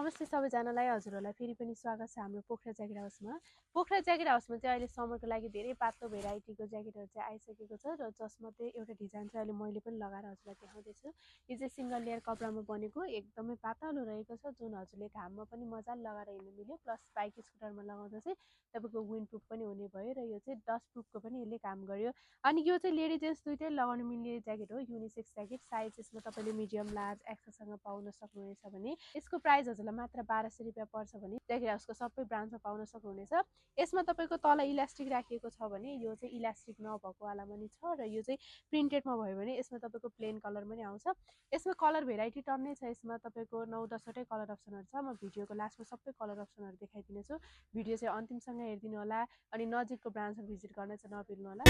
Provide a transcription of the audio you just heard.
नमस्ते सबैजनालाई हजुरहरूलाई फेरि पनि स्वागत छ हाम्रो पोखरा ज्याकेट हाउसमा। पोखरा ज्याकेट हाउसमा चाहिँ अहिले समरको लागि धेरै पातलो भेराइटीको ज्याकेटहरू चाहिँ आइसकेको छ र जसमध्ये एउटा डिजाइन चाहिँ अहिले मैले पनि लगाएर हजुरलाई देखाउँदैछु। यो चाहिँ सिंगल लेयर कपडामा बनेको एकदमै पातलो रहेको छ, जुन हजुरले घाममा पनि मजाले लगाएर हिँड्न मिल्यो। प्लस बाइक स्कुटरमा लगाउँदा चाहिँ तपाईँको विन्ड प्रुफ पनि हुने भयो र यो चाहिँ डस्ट प्रुफको पनि यसले काम गर्यो। अनि यो चाहिँ लेडी जेन्ट्स दुइटै लगाउन मिल्ने ज्याकेट हो, युनिसेक्स ज्याकेट। साइज यसमा तपाईँले मिडियम लार्ज एक्सएलसँग पाउन सक्नुहुनेछ भने यसको प्राइस हजुरलाई मात्र 1200 रुपियाँ पर्छ भने ज्याकेट हाउसको सबै ब्रान्चमा पाउन सक्नुहुनेछ। यसमा तपाईँको तल इलास्टिक राखिएको छ भने यो चाहिँ इलास्टिक नभएको वाला पनि छ र यो चाहिँ प्रिन्टेडमा भयो भने यसमा तपाईँको प्लेन कलर पनि आउँछ। यसमा कलर भेराइटी टन्नै छ, यसमा तपाईँको 9-10वटै कलर अप्सनहरू छ। म भिडियोको लास्टमा सबै कलर अप्सनहरू देखाइदिनेछु। भिडियो चाहिँ अन्तिमसँग हेरिदिनु होला अनि नजिकको ब्रान्चमा भिजिट गर्न चाहिँ नबिर्नु होला।